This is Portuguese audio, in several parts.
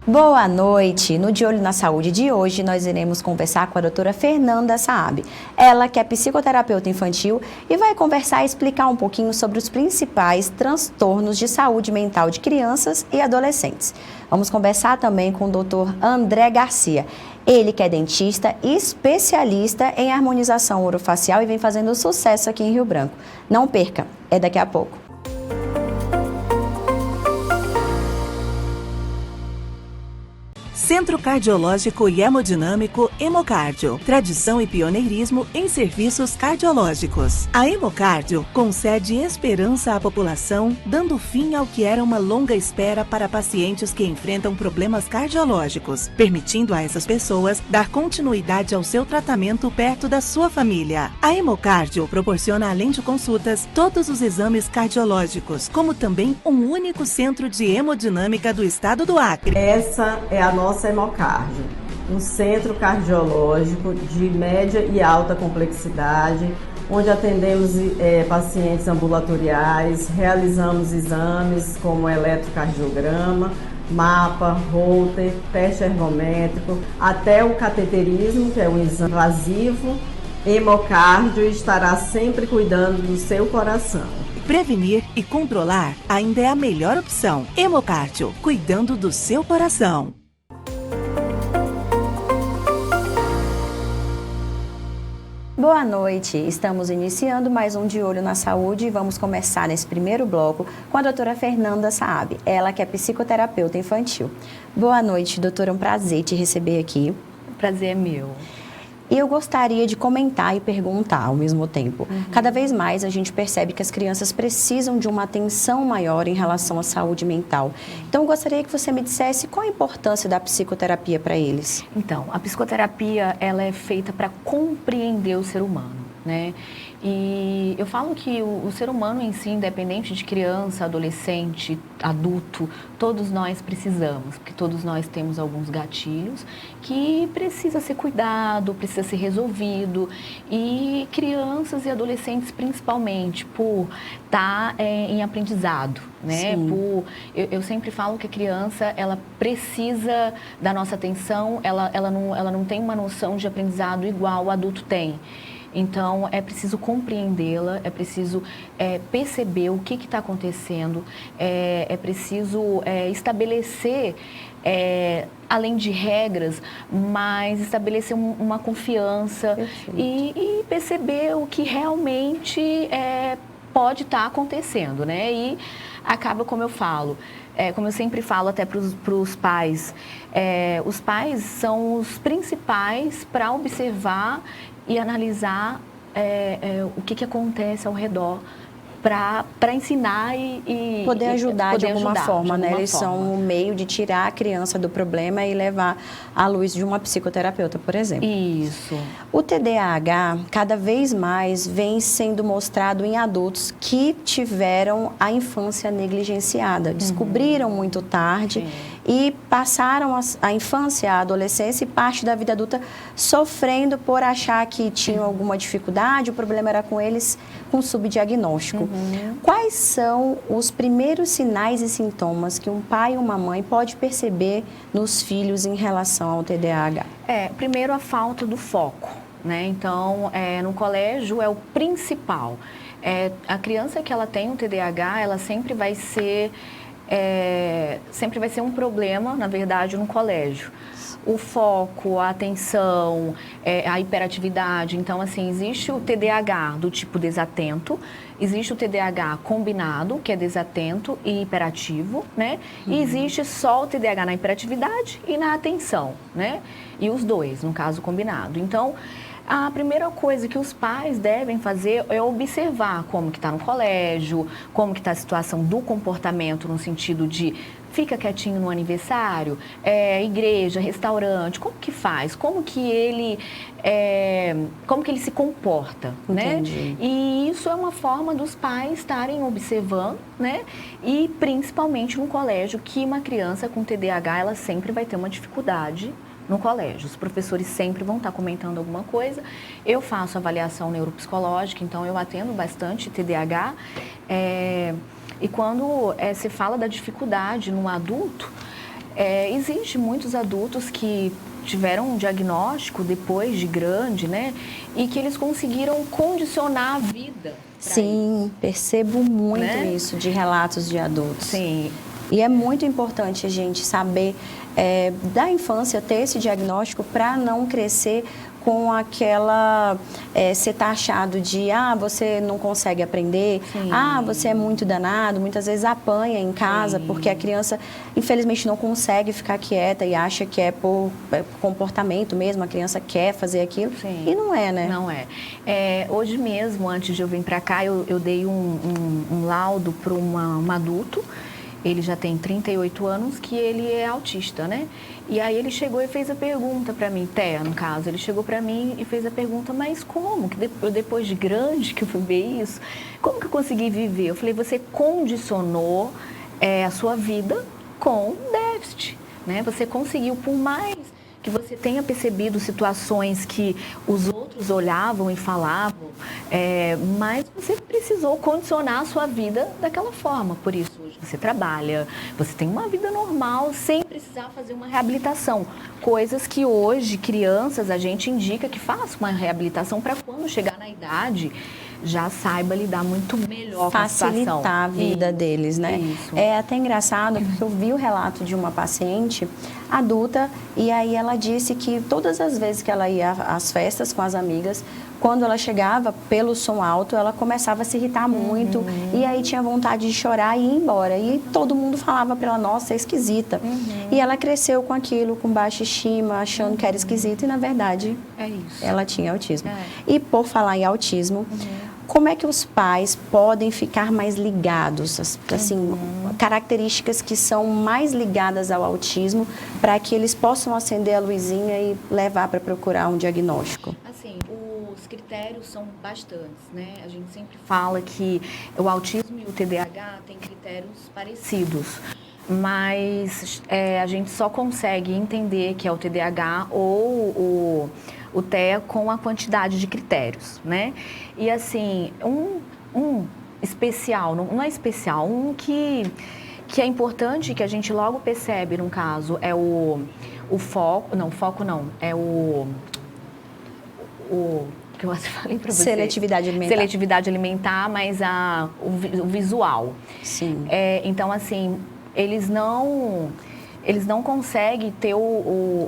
Boa noite! No De Olho na Saúde de hoje, nós iremos conversar com a doutora Fernanda Saab. Ela que é psicoterapeuta infantil e vai conversar e explicar um pouquinho sobre os principais transtornos de saúde mental de crianças e adolescentes. Vamos conversar também com o doutor André Garcia. Ele que é dentista e especialista em harmonização orofacial e vem fazendo sucesso aqui em Rio Branco. Não perca, é daqui a pouco. Centro Cardiológico e Hemodinâmico Hemocardio. Tradição e pioneirismo em serviços cardiológicos. A Hemocardio concede esperança à população, dando fim ao que era uma longa espera para pacientes que enfrentam problemas cardiológicos, permitindo a essas pessoas dar continuidade ao seu tratamento perto da sua família. A Hemocardio proporciona, além de consultas, todos os exames cardiológicos, como também um único centro de hemodinâmica do estado do Acre. Essa é a nossa Hemocardio, um centro cardiológico de média e alta complexidade, onde atendemos pacientes ambulatoriais, realizamos exames como eletrocardiograma, mapa, Holter, teste ergométrico, até o cateterismo, que é um exame invasivo. Hemocardio estará sempre cuidando do seu coração. Prevenir e controlar ainda é a melhor opção. Hemocardio, cuidando do seu coração. Boa noite, estamos iniciando mais um De Olho na Saúde e vamos começar nesse primeiro bloco com a doutora Fernanda Saab, ela que é psicoterapeuta infantil. Boa noite, doutora, é um prazer te receber aqui. O prazer é meu. E eu gostaria de comentar e perguntar ao mesmo tempo. Cada vez mais a gente percebe que as crianças precisam de uma atenção maior em relação à saúde mental. Então, eu gostaria que você me dissesse qual a importância da psicoterapia para eles. Então, a psicoterapia, ela é feita para compreender o ser humano, né? E eu falo que o ser humano em si, independente de criança, adolescente, adulto, todos nós precisamos, porque todos nós temos alguns gatilhos que precisa ser cuidado, precisa ser resolvido. E crianças e adolescentes, principalmente, por estar em aprendizado, né? Eu sempre falo que a criança, ela precisa da nossa atenção, ela não tem uma noção de aprendizado igual o adulto tem. Então, é preciso compreendê-la, é preciso perceber o que está acontecendo, é preciso estabelecer, além de regras, mas estabelecer uma confiança e perceber o que realmente pode estar acontecendo, né? E acaba, como eu falo, como eu sempre falo até para os pais, os pais são os principais para observar e analisar o que acontece ao redor para ensinar e poder ajudar de alguma forma, né? Eles são um meio de tirar a criança do problema e levar à luz de uma psicoterapeuta, por exemplo. Isso. O TDAH cada vez mais vem sendo mostrado em adultos que tiveram a infância negligenciada, descobriram muito tarde. E passaram a infância, a adolescência e parte da vida adulta sofrendo por achar que tinham alguma dificuldade, o problema era com eles, com subdiagnóstico. Quais são os primeiros sinais e sintomas que um pai e uma mãe pode perceber nos filhos em relação ao TDAH? Primeiro a falta do foco, né? Então, no colégio é o principal. A criança que ela tem um TDAH, ela sempre vai ser um problema, na verdade, no colégio. O foco, a atenção, a hiperatividade. Então, assim, existe o TDAH do tipo desatento, existe o TDAH combinado, que é desatento e hiperativo, né? E existe só o TDAH na hiperatividade e na atenção, né? E os dois, no caso, combinado. Então, a primeira coisa que os pais devem fazer é observar como que está no colégio, como que está a situação do comportamento no sentido de fica quietinho no aniversário, igreja, restaurante, como que faz, como que ele se comporta, Entendi. né? E isso é uma forma dos pais estarem observando, né? E principalmente no colégio, que uma criança com TDAH, ela sempre vai ter uma dificuldade no colégio. Os professores sempre vão estar comentando alguma coisa. Eu faço avaliação neuropsicológica, então eu atendo bastante TDAH. E quando se fala da dificuldade no adulto, Existe muitos adultos que tiveram um diagnóstico depois de grande, né? E que eles conseguiram condicionar a vida. Sim, percebo muito, né? Isso de relatos de adultos. Sim. E é muito importante a gente saber da infância ter esse diagnóstico para não crescer com aquela ser taxado de você não consegue aprender, Sim. Você é muito danado, muitas vezes apanha em casa. Sim. Porque a criança infelizmente não consegue ficar quieta e acha que é por comportamento mesmo, a criança quer fazer aquilo. Sim. E não é, né? Não é. Hoje mesmo, antes de eu vir para cá, eu dei um laudo para um adulto. Ele já tem 38 anos, que ele é autista, né? E aí ele chegou e fez a pergunta para mim, Thea, no caso, ele chegou para mim e fez a pergunta, mas como? Que depois de grande que eu fui ver isso, como que eu consegui viver? Eu falei, você condicionou a sua vida com déficit, né? Você conseguiu, por mais que você tenha percebido situações que os outros olhavam e falavam, mas você precisou condicionar a sua vida daquela forma. Por isso, hoje você trabalha, você tem uma vida normal sem precisar fazer uma reabilitação. Coisas que hoje, crianças, a gente indica que faça uma reabilitação para quando chegar na idade, já saiba lidar muito melhor com a situação. Facilitar a vida deles, né? Isso. É até engraçado, porque eu vi o relato de uma paciente adulta e aí ela disse que todas as vezes que ela ia às festas com as amigas, quando ela chegava pelo som alto, ela começava a se irritar muito e aí tinha vontade de chorar e ir embora. E todo mundo falava para ela, nossa, é esquisita. E ela cresceu com aquilo, com baixa estima, achando que era esquisita e, na verdade, ela tinha autismo. E por falar em autismo, como é que os pais podem ficar mais ligados, assim, características que são mais ligadas ao autismo, para que eles possam acender a luzinha e levar para procurar um diagnóstico? Assim, os critérios são bastantes, né? A gente sempre fala que o autismo e o TDAH têm critérios parecidos, mas a gente só consegue entender que é o TDAH ou o TEA com a quantidade de critérios, né? E assim, um especial, não é especial, um que é importante, que a gente logo percebe no caso, é o foco, é o que eu falei para você. Seletividade alimentar. Seletividade alimentar, mas o visual. Sim. Então, assim, eles não conseguem ter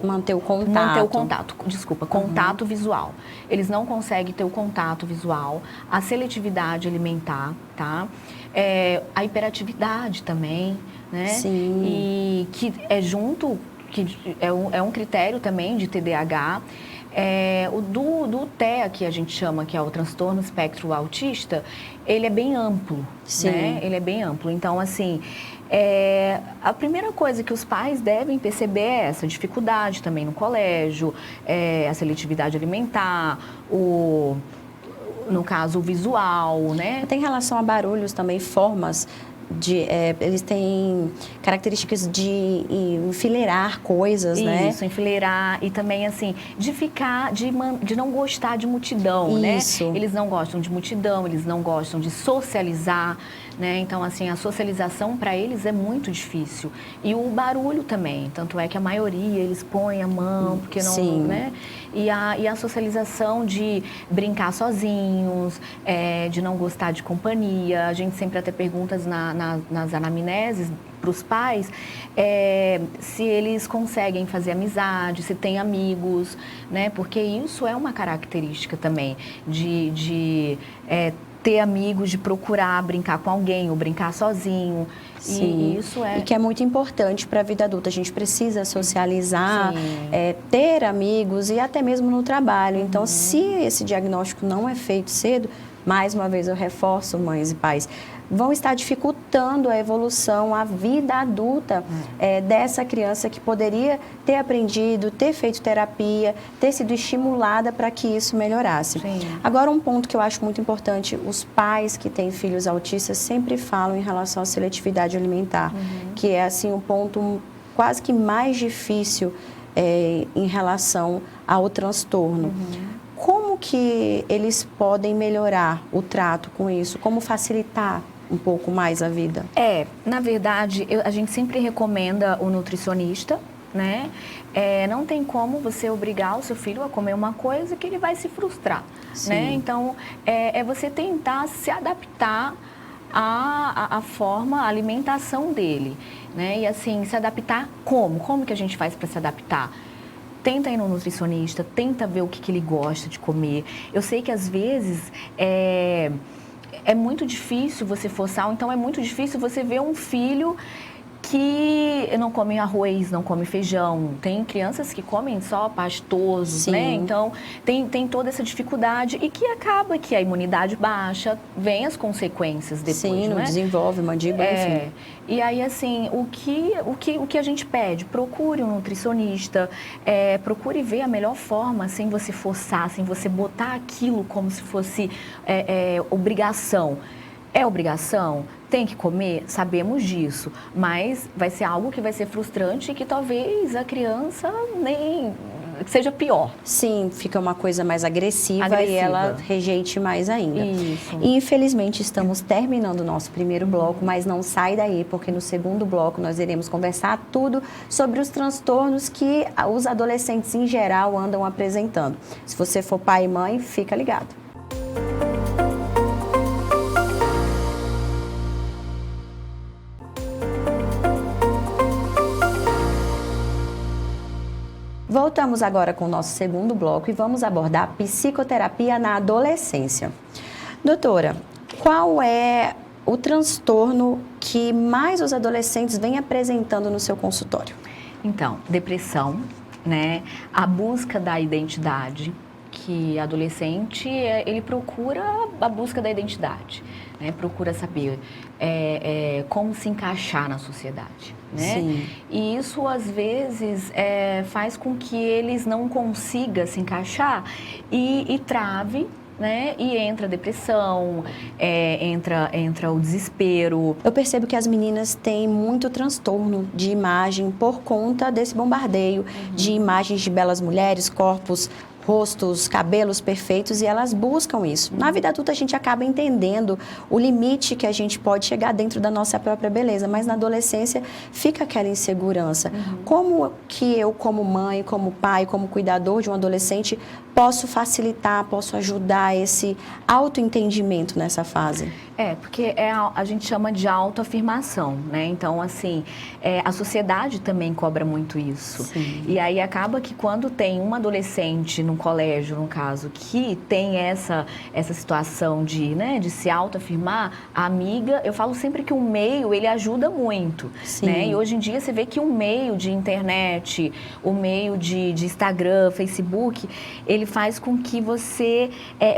manter o contato. Contato visual. Eles não conseguem ter o contato visual, a seletividade alimentar, tá? A hiperatividade também, né? Sim. E que é um critério também de TDAH. O do TEA, que a gente chama, que é o transtorno espectro autista, ele é bem amplo, Sim. né? Ele é bem amplo. Então, assim, a primeira coisa que os pais devem perceber é essa dificuldade também no colégio, a seletividade alimentar, no caso, o visual, né? Tem relação a barulhos também, formas eles têm características de enfileirar coisas, né? Isso, enfileirar e também, assim, de não gostar de multidão, né? Eles não gostam de multidão, eles não gostam de socializar, né? Então, assim, a socialização para eles é muito difícil. E o barulho também, tanto é que a maioria, eles põem a mão, porque não, Sim. né? E a socialização de brincar sozinhos, de não gostar de companhia. A gente sempre até pergunta nas anamneses para os pais se eles conseguem fazer amizade, se tem amigos, né? Porque isso é uma característica também de ter amigos, de procurar brincar com alguém ou brincar sozinho. Sim. E isso E que é muito importante para a vida adulta. A gente precisa socializar, ter amigos e até mesmo no trabalho. Então, se esse diagnóstico não é feito cedo, mais uma vez eu reforço, mães e pais, vão estar dificultando a evolução, a vida adulta dessa criança que poderia ter aprendido, ter feito terapia, ter sido estimulada para que isso melhorasse. Sim. Agora, um ponto que eu acho muito importante, os pais que têm filhos autistas sempre falam em relação à seletividade alimentar, que é assim um ponto quase que mais difícil em relação ao transtorno. Como que eles podem melhorar o trato com isso? Como facilitar um pouco mais a vida? Na verdade, a gente sempre recomenda o nutricionista, né? Não tem como você obrigar o seu filho a comer uma coisa que ele vai se frustrar, né? Então, é você tentar se adaptar à forma, à alimentação dele, né? E assim, se adaptar como? Como que a gente faz para se adaptar? Tenta ir no nutricionista, tenta ver o que ele gosta de comer. Eu sei que às vezes é muito difícil você forçar, ou então é muito difícil você ver um filho que não come arroz, não come feijão. Tem crianças que comem só pastosos, né? Então, tem toda essa dificuldade e que acaba que a imunidade baixa, vem as consequências depois, Sim, não né? desenvolve mandíbula, enfim. E aí, assim, o que a gente pede? Procure um nutricionista, procure ver a melhor forma, sem você forçar, sem você botar aquilo como se fosse obrigação. É obrigação? Tem que comer? Sabemos disso, mas vai ser algo que vai ser frustrante e que talvez a criança nem seja pior. Sim, fica uma coisa mais agressiva. E ela rejeite mais ainda. Isso. E infelizmente estamos terminando o nosso primeiro bloco, mas não sai daí, porque no segundo bloco nós iremos conversar tudo sobre os transtornos que os adolescentes em geral andam apresentando. Se você for pai e mãe, fica ligado. Voltamos agora com o nosso segundo bloco e vamos abordar psicoterapia na adolescência. Doutora, qual é o transtorno que mais os adolescentes vêm apresentando no seu consultório? Então, depressão, né? A busca da identidade, que adolescente, ele procura a busca da identidade, né? Procura saber como se encaixar na sociedade, né? Sim. E isso, às vezes, faz com que eles não consigam se encaixar e trave, né? E entra a depressão, entra o desespero. Eu percebo que as meninas têm muito transtorno de imagem por conta desse bombardeio de imagens de belas mulheres, corpos, rostos, cabelos perfeitos, e elas buscam isso. Na vida adulta a gente acaba entendendo o limite que a gente pode chegar dentro da nossa própria beleza, mas na adolescência fica aquela insegurança. Como que eu, como mãe, como pai, como cuidador de um adolescente, posso facilitar, posso ajudar esse autoentendimento nessa fase? Porque a gente chama de autoafirmação, né? Então, assim, a sociedade também cobra muito isso. Sim. E aí acaba que quando tem uma adolescente num colégio, no caso, que tem essa situação de se autoafirmar, a amiga, eu falo sempre que o meio, ele ajuda muito, né? E hoje em dia você vê que o meio de internet, o meio de Instagram, Facebook, ele faz com que você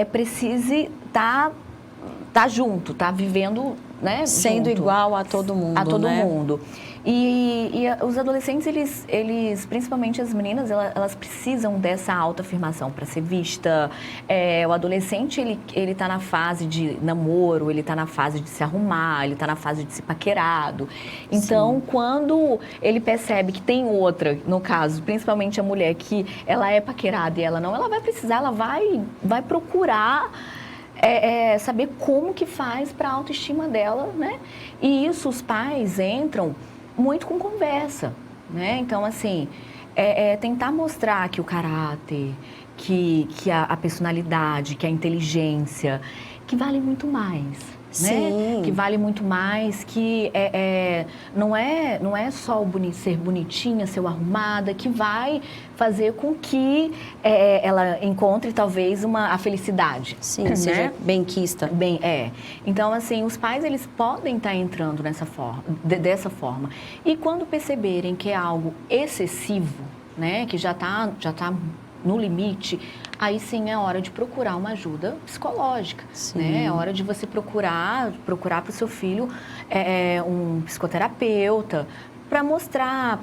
precise tá junto, tá vivendo, né? Sendo junto, igual a todo mundo, a todo né? mundo. E os adolescentes, eles, principalmente as meninas, elas precisam dessa autoafirmação para ser vista. O adolescente, ele tá na fase de namoro, ele tá na fase de se arrumar, ele tá na fase de ser paquerado. Então, quando ele percebe que tem outra, no caso, principalmente a mulher, que ela é paquerada e ela não, ela vai precisar, ela vai procurar saber como que faz para a autoestima dela, né? E isso os pais entram muito com conversa, né? Então, assim, tentar mostrar que o caráter, que a personalidade, que a inteligência, que vale muito mais. Né? Que vale muito mais, que não é só ser bonitinha, ser arrumada, que vai fazer com que ela encontre talvez a felicidade. Sim, né? seja benquista. Então, assim, os pais, eles podem estar entrando dessa forma. E quando perceberem que é algo excessivo, né? Que já tá no limite, aí sim é hora de procurar uma ajuda psicológica, né? É hora de você procurar para o seu filho um psicoterapeuta para mostrar,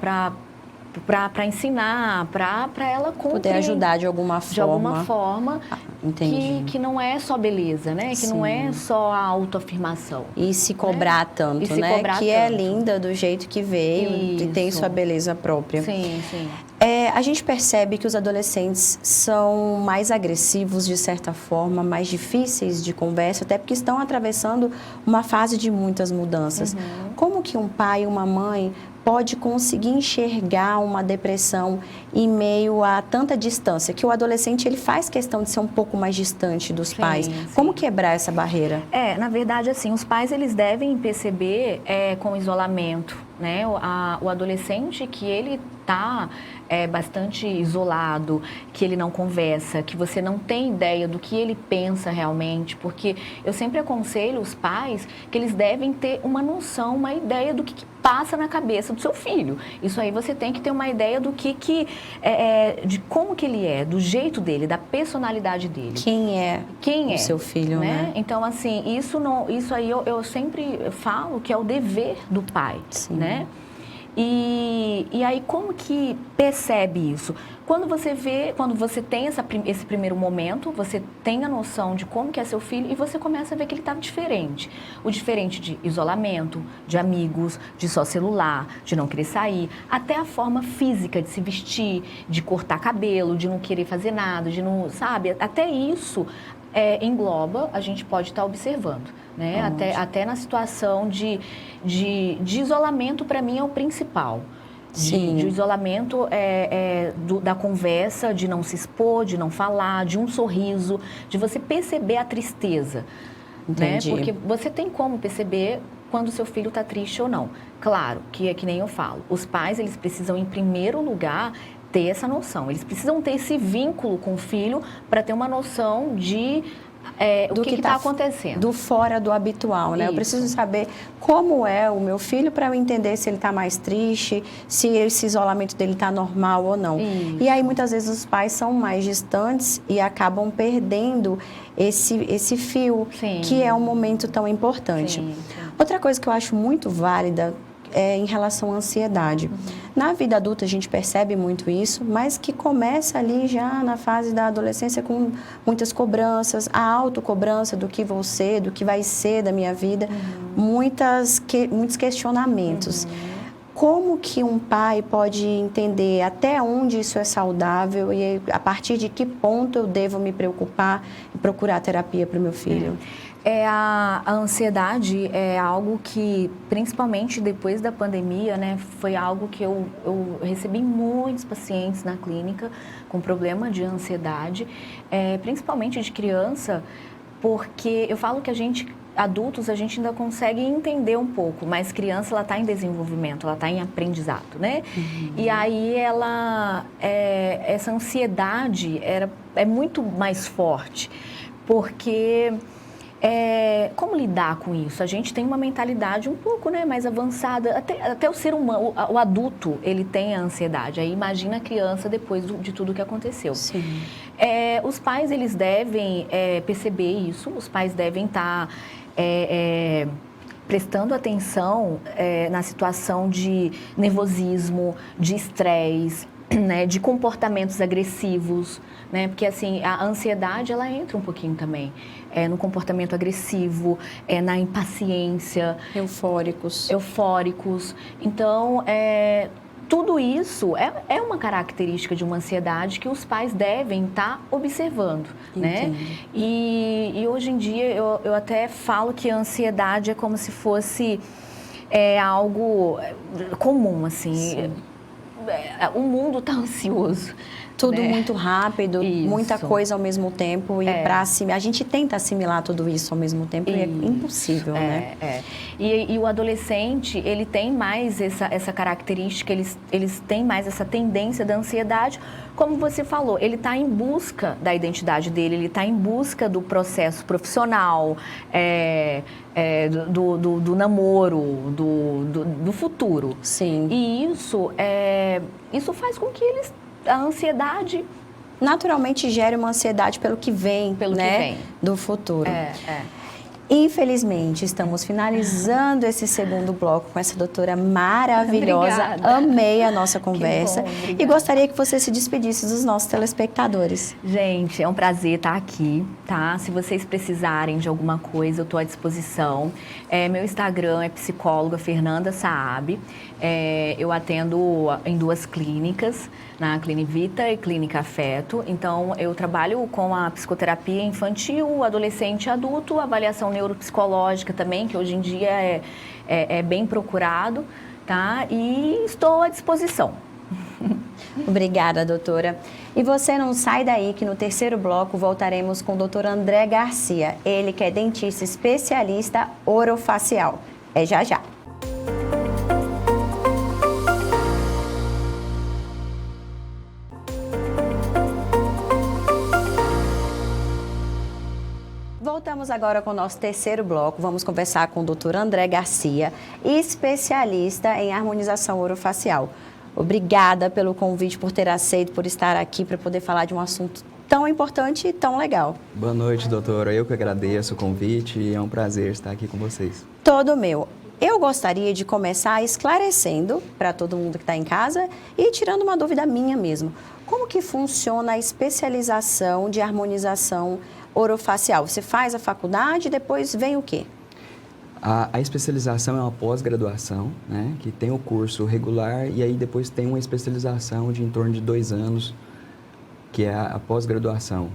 para ensinar, para ela poder ajudar de alguma forma. Entendi. que não é só beleza, né? Que não é só a autoafirmação. E se cobrar tanto, E se né? cobrar Que é tanto. linda do jeito que veio e tem Isso. sua beleza própria. Sim, sim. A gente percebe que os adolescentes são mais agressivos, de certa forma, mais difíceis de conversa, até porque estão atravessando uma fase de muitas mudanças. Como que um pai e uma mãe pode conseguir enxergar uma depressão em meio a tanta distância? Que o adolescente ele faz questão de ser um pouco mais distante dos pais. Sim. Como quebrar essa barreira? Na verdade, assim, os pais eles devem perceber com o isolamento, né? O adolescente que ele está bastante isolado, que ele não conversa, que você não tem ideia do que ele pensa realmente, porque eu sempre aconselho os pais que eles devem ter uma noção, uma ideia do que passa na cabeça do seu filho. Isso aí você tem que ter uma ideia do de como que ele é, do jeito dele, da personalidade dele. Quem é o seu filho, né? Então, assim, isso aí eu sempre falo que é o dever do pai, Sim. né? E aí, como que percebe isso? Quando você tem esse primeiro momento, você tem a noção de como que é seu filho e você começa a ver que ele está diferente. O diferente de isolamento, de amigos, de só celular, de não querer sair, até a forma física de se vestir, de cortar cabelo, de não querer fazer nada, de não, sabe? Até isso engloba, a gente pode estar observando, né? Até na situação de isolamento, para mim, é o principal. De isolamento da conversa, de não se expor, de não falar, de um sorriso, de você perceber a tristeza. Entendi. Né? Porque você tem como perceber quando o seu filho está triste ou não. Claro, que é que nem eu falo, os pais eles precisam, em primeiro lugar, ter essa noção. Eles precisam ter esse vínculo com o filho para ter uma noção de o que está acontecendo. Do fora do habitual, né? Isso. Eu preciso saber como é o meu filho para eu entender se ele está mais triste, se esse isolamento dele está normal ou não. Isso. E aí, muitas vezes, os pais são mais distantes e acabam perdendo esse fio, Sim. que é um momento tão importante. Sim. Outra coisa que eu acho muito válida é em relação à ansiedade. Na vida adulta a gente percebe muito isso, mas que começa ali já na fase da adolescência com muitas cobranças, a autocobrança do que vou ser, do que vai ser da minha vida, muitos questionamentos. Como que um pai pode entender até onde isso é saudável e a partir de que ponto eu devo me preocupar e procurar terapia para o meu filho? A ansiedade é algo que, principalmente depois da pandemia, né, foi algo que eu recebi muitos pacientes na clínica com problema de ansiedade, principalmente de criança, porque eu falo que adultos, a gente ainda consegue entender um pouco, mas criança, ela está em desenvolvimento, ela está em aprendizado, né? E aí essa ansiedade é muito mais forte, porque como lidar com isso? A gente tem uma mentalidade um pouco, né, mais avançada, até o ser humano, o adulto, ele tem a ansiedade. Aí imagina a criança depois de tudo que aconteceu. Sim. Os pais, eles devem perceber isso, os pais devem estar prestando atenção na situação de nervosismo, de estresse, né, de comportamentos agressivos, né, porque assim, a ansiedade, ela entra um pouquinho também no comportamento agressivo, na impaciência. Eufóricos. Então, tudo isso é uma característica de uma ansiedade que os pais devem estar observando, né? E hoje em dia eu até falo que a ansiedade é como se fosse algo comum, assim. Sim. O mundo está ansioso. Tudo né? muito rápido, Isso. muita coisa ao mesmo tempo. E a gente tenta assimilar tudo isso ao mesmo tempo e é impossível, né? E o adolescente, ele tem mais essa característica, eles têm mais essa tendência da ansiedade. Como você falou, ele está em busca da identidade dele, ele está em busca do processo profissional, do namoro, do futuro. Sim. E isso faz com que a ansiedade naturalmente gera uma ansiedade pelo que vem, Pelo né? que vem. Do futuro. Infelizmente, estamos finalizando esse segundo bloco com essa doutora maravilhosa. Obrigada. Amei a nossa conversa. Que bom, E obrigada. gostaria que você se despedisse dos nossos telespectadores. Gente, é um prazer estar aqui, tá? Se vocês precisarem de alguma coisa, eu estou à disposição. Meu Instagram é psicóloga Fernanda Saab. Eu atendo em 2 clínicas, na Clinivita e Clínica Afeto. Então, eu trabalho com a psicoterapia infantil, adolescente e adulto, avaliação neuropsicológica também, que hoje em dia é bem procurado, tá? E estou à disposição. Obrigada, doutora. E você não sai daí que no terceiro bloco voltaremos com o doutor André Garcia, ele que é dentista especialista orofacial. É já já. Voltamos agora com o nosso terceiro bloco. Vamos conversar com o doutor André Garcia, especialista em harmonização orofacial. Obrigada pelo convite, por ter aceito, por estar aqui para poder falar de um assunto tão importante e tão legal. Boa noite, doutora. Eu que agradeço o convite e é um prazer estar aqui com vocês. Todo meu. Eu gostaria de começar esclarecendo para todo mundo que está em casa e tirando uma dúvida minha mesmo. Como que funciona a especialização de harmonização orofacial? Você faz a faculdade e depois vem o quê? A especialização é uma pós-graduação, né, que tem o curso regular e aí depois tem uma especialização de em torno de 2 anos, que é a pós-graduação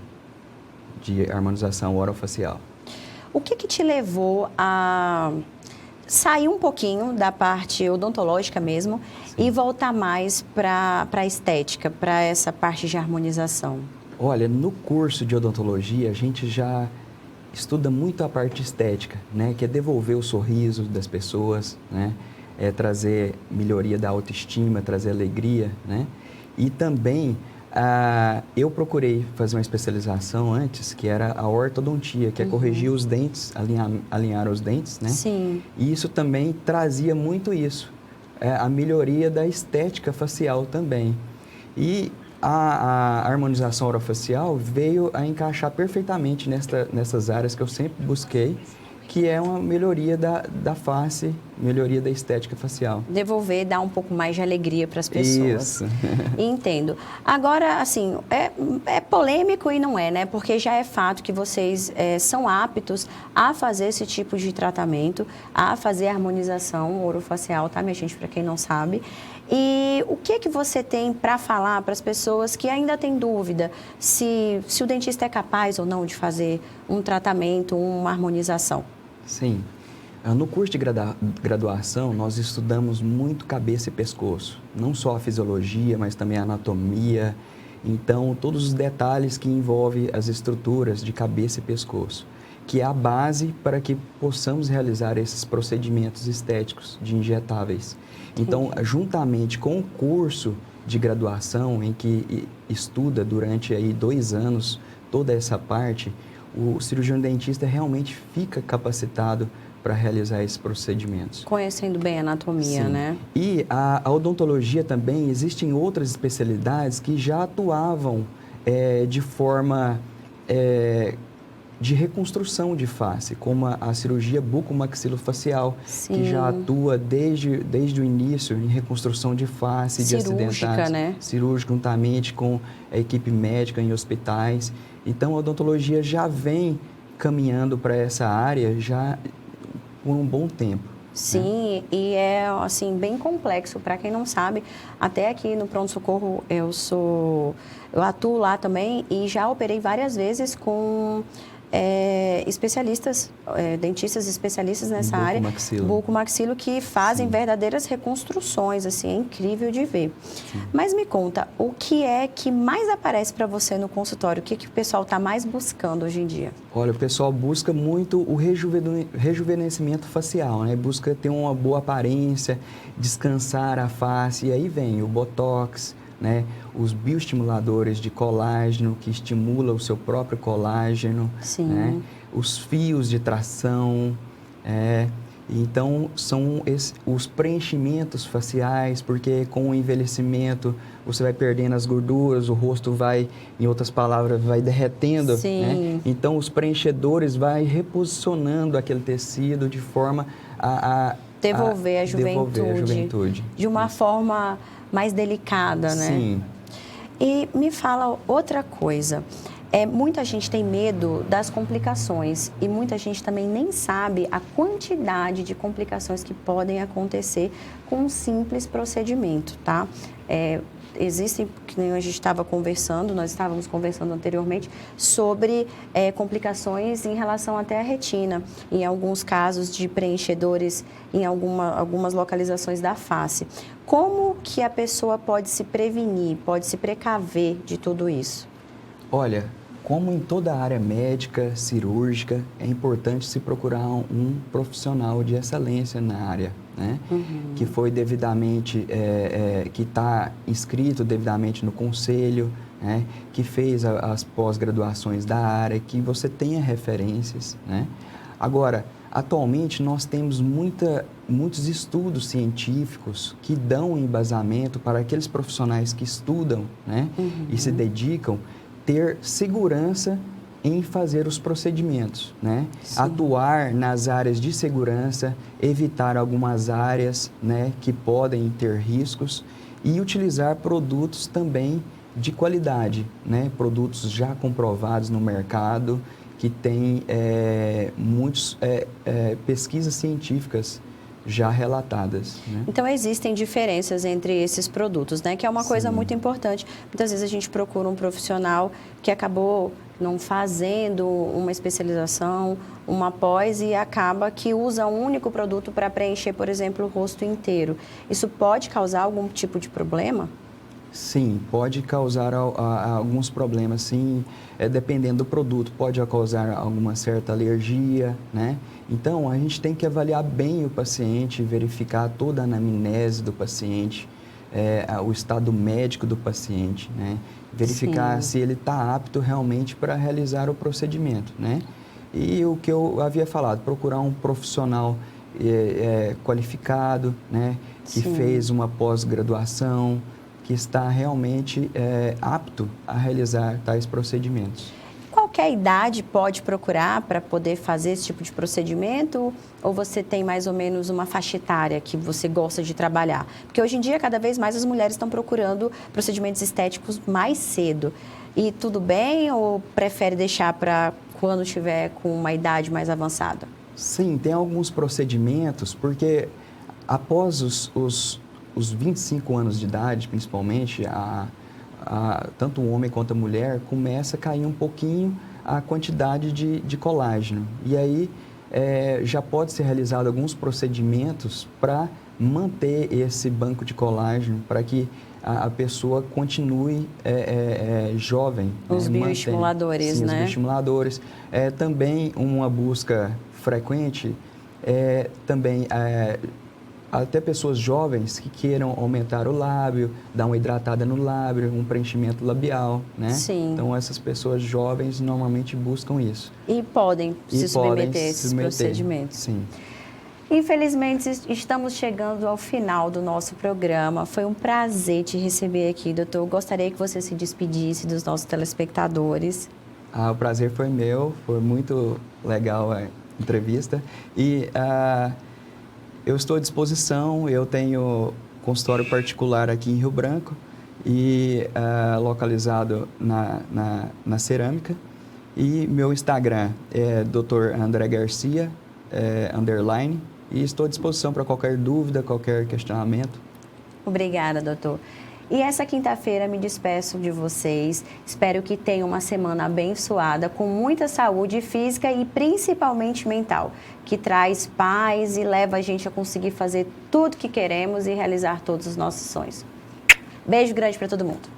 de harmonização orofacial. O que te levou a sair um pouquinho da parte odontológica mesmo e voltar mais para a estética, para essa parte de harmonização? Olha, no curso de odontologia a gente já estuda muito a parte estética, né, que é devolver o sorriso das pessoas, né, trazer melhoria da autoestima, trazer alegria, né, e também eu procurei fazer uma especialização antes, que era a ortodontia, que é corrigir os dentes, alinhar os dentes, né? Sim. E isso também trazia muito isso, a melhoria da estética facial também. E a harmonização orofacial veio a encaixar perfeitamente nessas áreas que eu sempre busquei, que é uma melhoria da face, melhoria da estética facial. Devolver, dar um pouco mais de alegria para as pessoas. Isso. Entendo. Agora, assim, é polêmico e não é, né? Porque já é fato que vocês são aptos a fazer esse tipo de tratamento, a fazer harmonização orofacial, tá, minha gente? Para quem não sabe. E o que você tem para falar para as pessoas que ainda têm dúvida se o dentista é capaz ou não de fazer um tratamento, uma harmonização? Sim. No curso de graduação, nós estudamos muito cabeça e pescoço. Não só a fisiologia, mas também a anatomia. Então, todos os detalhes que envolvem as estruturas de cabeça e pescoço, que é a base para que possamos realizar esses procedimentos estéticos de injetáveis. Então, juntamente com o curso de graduação, em que estuda durante aí 2 anos toda essa parte, o cirurgião dentista realmente fica capacitado para realizar esses procedimentos. Conhecendo bem a anatomia, Sim. né? E a odontologia também, existem outras especialidades que já atuavam de forma de reconstrução de face, como a cirurgia bucomaxilofacial, que já atua desde o início em reconstrução de face, cirúrgica, de acidentados, né? Cirúrgica, juntamente com a equipe médica em hospitais. Então, a odontologia já vem caminhando para essa área já por um bom tempo. Sim, e é assim bem complexo. Para quem não sabe, até aqui no pronto-socorro eu atuo lá também e já operei várias vezes com especialistas, dentistas especialistas nessa área, bucomaxilo, que fazem verdadeiras reconstruções, assim, é incrível de ver. Sim. Mas me conta, o que é que mais aparece para você no consultório? O que o pessoal está mais buscando hoje em dia? Olha, o pessoal busca muito o rejuvenescimento facial, né? Busca ter uma boa aparência, descansar a face, e aí vem o botox, né? Os bioestimuladores de colágeno, que estimula o seu próprio colágeno, né? Os fios de tração, Então, são os preenchimentos faciais, porque com o envelhecimento você vai perdendo as gorduras, o rosto vai, em outras palavras, vai derretendo. Sim. Né? Então, os preenchedores vai reposicionando aquele tecido de forma a devolver a juventude de uma forma mais delicada, né? Sim. E me fala outra coisa. Muita gente tem medo das complicações e muita gente também nem sabe a quantidade de complicações que podem acontecer com um simples procedimento, tá? Existem, que nem a gente estava conversando, nós estávamos conversando anteriormente, sobre complicações em relação até à retina, em alguns casos de preenchedores em algumas localizações da face. Como que a pessoa pode se prevenir, pode se precaver de tudo isso? Olha, como em toda a área médica, cirúrgica, é importante se procurar um profissional de excelência na área, né? Que foi devidamente, que está inscrito devidamente no conselho, né? Que fez as pós-graduações da área, que você tenha referências, né? Agora, atualmente nós temos muitos estudos científicos que dão embasamento para aqueles profissionais que estudam, né? E se dedicam ter segurança em fazer os procedimentos, né? Sim. Atuar nas áreas de segurança, evitar algumas áreas, né, que podem ter riscos e utilizar produtos também de qualidade, né? Produtos já comprovados no mercado, que têm muitas pesquisas científicas já relatadas, né? Então, existem diferenças entre esses produtos, né? Que é uma coisa muito importante. Muitas vezes a gente procura um profissional que acabou não fazendo uma especialização, uma pós, e acaba que usa um único produto para preencher, por exemplo, o rosto inteiro. Isso pode causar algum tipo de problema? Sim, pode causar alguns problemas, sim, dependendo do produto, pode causar alguma certa alergia, né? Então, a gente tem que avaliar bem o paciente, verificar toda a anamnese do paciente, o estado médico do paciente, né? Verificar se ele está apto realmente para realizar o procedimento, né? E o que eu havia falado, procurar um profissional qualificado, né? Que fez uma pós-graduação, que está realmente apto a realizar tais procedimentos. Qualquer idade pode procurar para poder fazer esse tipo de procedimento? Ou você tem mais ou menos uma faixa etária que você gosta de trabalhar? Porque hoje em dia, cada vez mais as mulheres estão procurando procedimentos estéticos mais cedo. E tudo bem ou prefere deixar para quando estiver com uma idade mais avançada? Sim, tem alguns procedimentos, porque após os 25 anos de idade, principalmente, tanto o homem quanto a mulher, começa a cair um pouquinho a quantidade de colágeno. E aí já pode ser realizado alguns procedimentos para manter esse banco de colágeno, para que a pessoa continue jovem. Os bioestimuladores, né? Os bioestimuladores. Também uma busca frequente, também até pessoas jovens que queiram aumentar o lábio, dar uma hidratada no lábio, um preenchimento labial, né? Sim. Então, essas pessoas jovens normalmente buscam isso. E podem se submeter a esses procedimentos. Sim. Infelizmente, estamos chegando ao final do nosso programa. Foi um prazer te receber aqui, doutor. Eu gostaria que você se despedisse dos nossos telespectadores. O prazer foi meu, foi muito legal a entrevista. E eu estou à disposição, eu tenho consultório particular aqui em Rio Branco e localizado na Cerâmica. E meu Instagram é Dr. André Garcia, _ e estou à disposição para qualquer dúvida, qualquer questionamento. Obrigada, doutor. E essa quinta-feira me despeço de vocês. Espero que tenham uma semana abençoada, com muita saúde física e principalmente mental, que traz paz e leva a gente a conseguir fazer tudo que queremos e realizar todos os nossos sonhos. Beijo grande para todo mundo.